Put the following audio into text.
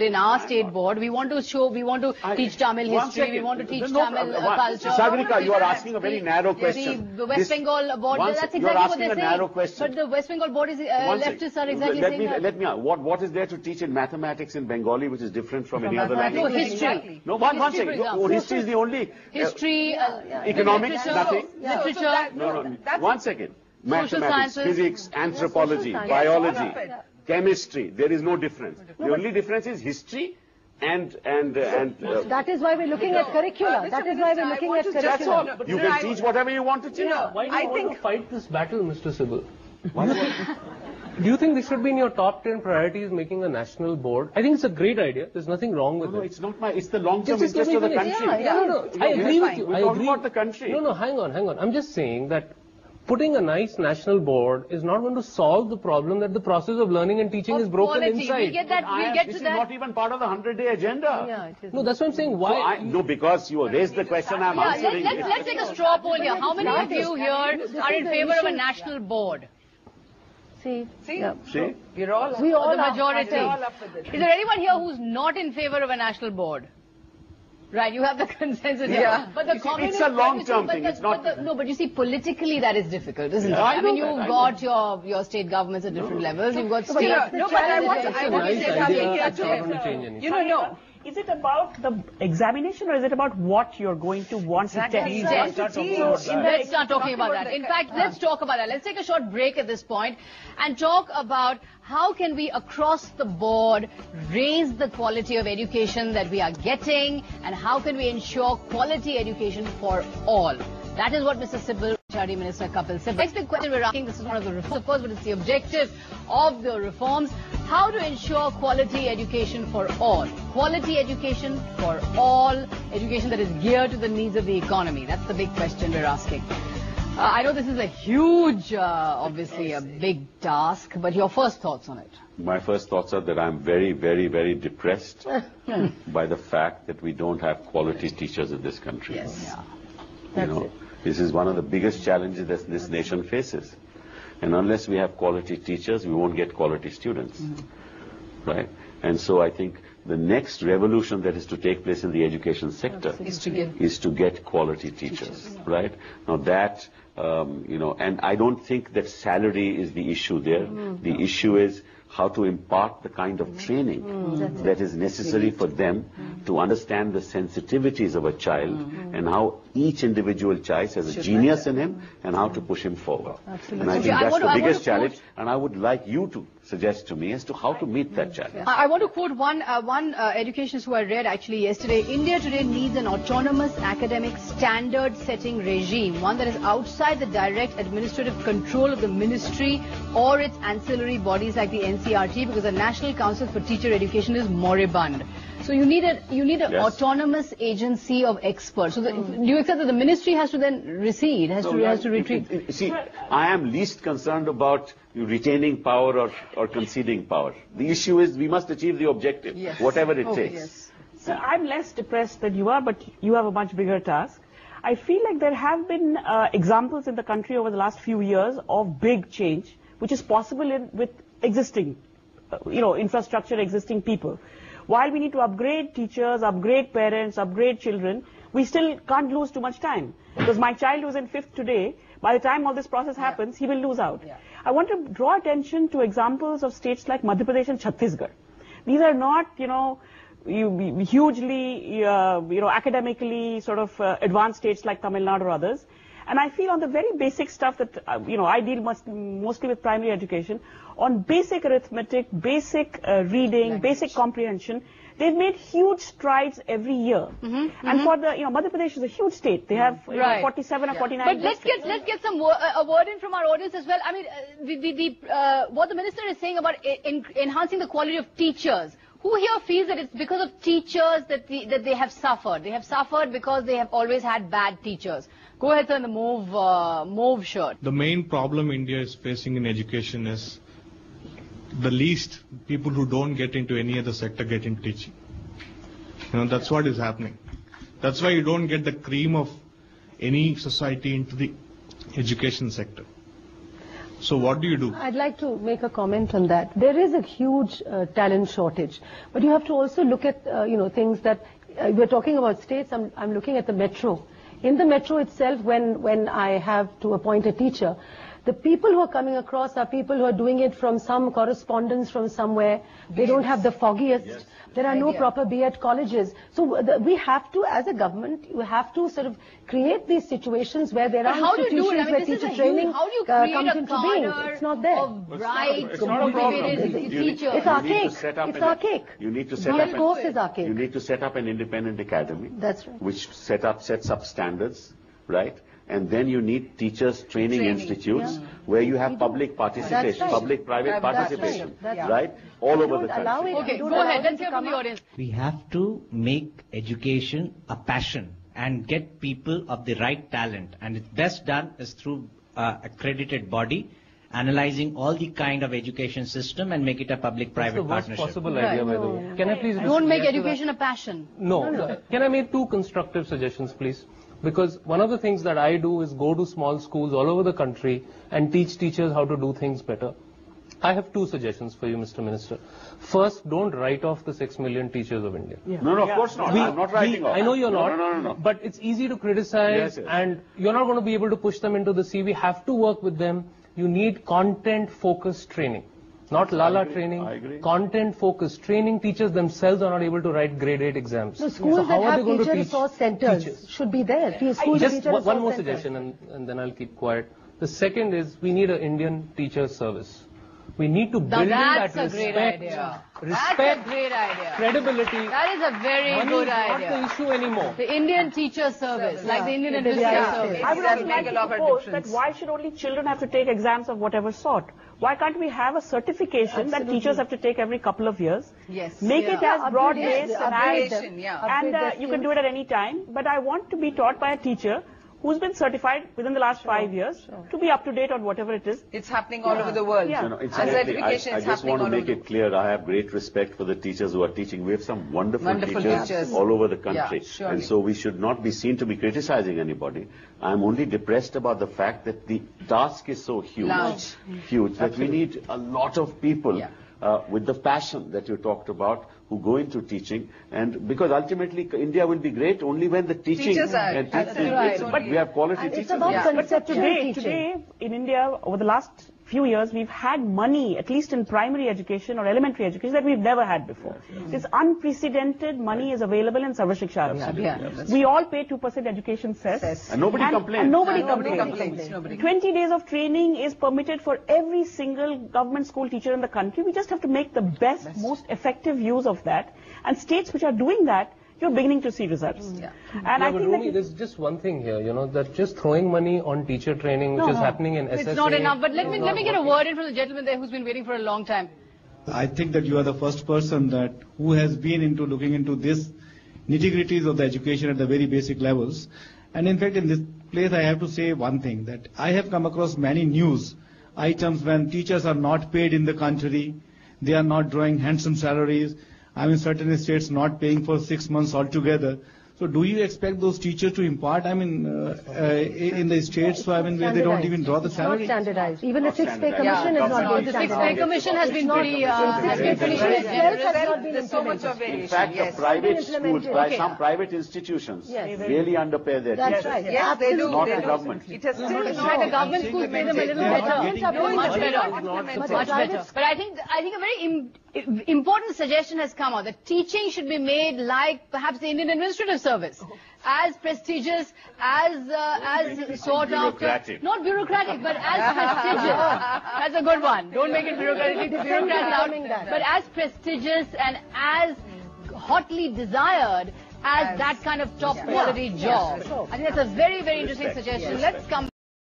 in our state board, we want to teach Tamil history, we want to teach Tamil culture. Sagarika, you are asking a very narrow question. The West Bengal board, that's exactly what they're saying. But the West Bengal board is leftists are exactly saying that. Let me ask, what is there to teach in mathematics in Bengali which is different from any other language? No, history. No, one second. No, history is the only. History, economics, nothing. Literature. No, 1 second. Mathematics, physics, anthropology, biology, chemistry, there is no difference. The only difference is history and that is why we're looking at curricula. That is why we're looking at curricula. That's all. You can teach whatever you want to teach. Why do you want to fight this battle, Mr. Sibal? Do you think this should be in your top 10 priorities, making a national board? I think it's a great idea. There's nothing wrong with it. No, it's not it's the long-term interest of the country. No, I agree with you. We're talking about the country. No, hang on. I'm just saying that putting a nice national board is not going to solve the problem that the process of learning and teaching is broken inside. We'll get to that. This is not even part of the 100-day agenda. No, that's what I'm saying. Why? No, because you raised the question, I'm answering. Let's take a straw poll here. How many of you here are in favor of a national board? See? We're all the majority. Is there anyone here who's not in favor of a national board? Right, you have the consensus here. But the it's a long-term thing. It's not. But you see, politically that is difficult, isn't it? I mean, you've got your state governments at different levels. You've got state. No, but I want to say something. No. Is it about the examination or is it about what you're going to want to teach? Let's start talking about that. In fact, let's talk about that. Let's take a short break at this point and talk about how can we across the board raise the quality of education that we are getting and how can we ensure quality education for all. That is what Mr. Sibal, Charity Minister Kapil Sibal. Next big question we're asking, this is one of the reforms, of course, but it's the objective of the reforms. How to ensure quality education for all. Quality education for all. Education that is geared to the needs of the economy. That's the big question we're asking. I know this is a huge, obviously a big task, but your first thoughts on it? My first thoughts are that I'm very, very, very depressed by the fact that we don't have quality teachers in this country. Yes. Yeah. This is one of the biggest challenges that this nation faces. And unless we have quality teachers, we won't get quality students. Right? And so I think the next revolution that is to take place in the education sector is to get quality teachers. Right? Now that, and I don't think that salary is the issue there. The issue is how to impart the kind of training that is necessary for them to understand the sensitivities of a child and how each individual child has a genius in him and how to push him forward. And I think that's the biggest challenge, and I would like you to suggest to me as to how to meet that challenge. I want to quote one educationist who I read actually yesterday. India today needs an autonomous academic standard setting regime, one that is outside the direct administrative control of the ministry or its ancillary bodies like the NCRT, because the National Council for Teacher Education is moribund. So you need an autonomous agency of experts. So do you accept that the ministry has to then recede, has to retreat? See, I am least concerned about retaining power or conceding power. The issue is we must achieve the objective, whatever it takes. So I'm less depressed than you are, but you have a much bigger task. I feel like there have been examples in the country over the last few years of big change, which is possible with existing, infrastructure, existing people. While we need to upgrade teachers, upgrade parents, upgrade children, we still can't lose too much time. Because my child who's in 5th today, by the time all this process happens, he will lose out. I want to draw attention to examples of states like Madhya Pradesh and Chhattisgarh. These are not, hugely, academically sort of advanced states like Tamil Nadu or others. And I feel on the very basic stuff that, I deal mostly with primary education, on basic arithmetic, basic reading, basic comprehension, they've made huge strides every year. And for the, Madhya Pradesh is a huge state. They have 47 or 49 But let's get some a word in from our audience as well. I mean, what the minister is saying about enhancing the quality of teachers. Who here feels that it's because of teachers that they have suffered? They have suffered because they have always had bad teachers. Go ahead, sir, in the mauve shirt. The main problem India is facing in education is the least people who don't get into any other sector get into teaching. That's what is happening. That's why you don't get the cream of any society into the education sector. So what do you do? I'd like to make a comment on that. There is a huge talent shortage, but you have to also look at things that we're talking about states. I'm looking at the metro. In the metro itself, when I have to appoint a teacher, the people who are coming across are people who are doing it from some correspondence from somewhere. They don't have the foggiest. Yes. There are no proper B.Ed colleges. So we have to, as a government, you have to sort of create these situations where there are institutions where teacher training comes into being. It's not there. Bright, motivated teachers. It's archaic. It's archaic. You need to set up. B.Ed course is archaic. You need to set up an independent academy. That's right. Which sets up standards, right? And then you need teachers training institutes where you have public participation, public-private participation, right? All over the country. Okay, go ahead. Let's hear from the audience. We have to make education a passion and get people of the right talent. And it's best done is through accredited body, analyzing all the kind of education system and make it a public-private partnership. That's the worst possible idea, by the way. Can I please don't make education a passion. No. Can I make 2 constructive suggestions, please? Because one of the things that I do is go to small schools all over the country and teach teachers how to do things better. I have 2 suggestions for you, Mr. Minister. First, don't write off the 6 million teachers of India. Yeah. No, of course not. I'm not writing off. I know you're not. No. But it's easy to criticize, and you're not going to be able to push them into the sea. We have to work with them. You need content-focused training. Not Lala training, content-focused training. Teachers themselves are not able to write grade 8 exams. So schools that have teacher resource centers should be there. Just one more suggestion and then I'll keep quiet. The second is we need an Indian teacher service. We need to build that respect, credibility. That is a very good idea. Not the issue anymore. The Indian teacher service, like the Indian Administrative Service. I would also like to propose that why should only children have to take exams of whatever sort? Why can't we have a certification that teachers have to take every couple of years? Yes. Make it as broad-based and you can do it at any time. But I want to be taught by a teacher who's been certified within the last 5 years to be up to date on whatever it is. It's happening all over the world. Yeah. I just want to make it clear, I have great respect for the teachers who are teaching. We have some wonderful teachers all over the country. Yeah, and so we should not be seen to be criticizing anybody. I'm only depressed about the fact that the task is so huge, that we need a lot of people with the passion that you talked about who go into teaching, and because ultimately India will be great only when the teaching but we have quality teachers. It's about conceptual teaching. Today in India, over the last few years, we've had money, at least in primary education or elementary education, that we've never had before. This unprecedented money is available in Sarva Shiksha Abhiyan. We all pay 2% education cess. And nobody complains. And nobody complains. 20 days of training is permitted for every single government school teacher in the country. We just have to make the best, most effective use of that. And states which are doing that, you're beginning to see results. And I think Rumi, there's just one thing here, that just throwing money on teacher training, which is happening in SSA. It's not enough, but let me get a word in from the gentleman there who's been waiting for a long time. I think that you are the first person who has been into looking into this nitty-gritties of the education at the very basic levels. And in fact, in this place, I have to say one thing, that I have come across many news items when teachers are not paid in the country, they are not drawing handsome salaries. I mean, certain states not paying for 6 months altogether. So do you expect those teachers to impart, in the states, where they don't even draw the salary? Not standardized. Even the 6th Pay Commission is not being standardized. The 6th Pay Commission has been pretty... There's so much of variation. In fact, the private schools, some private institutions really underpay their teachers. That's right. Yes, they do. Not the government. It has still In fact, the government schools pay them a little better. Much better. But I think a very important suggestion has come out, that teaching should be made like perhaps the Indian Administrative Service, as prestigious, as sought after, not bureaucratic, but as prestigious. That's a good one. Don't make it bureaucratic, but as prestigious and as hotly desired as that kind of top quality job. I think that's a very, very interesting suggestion. Let's come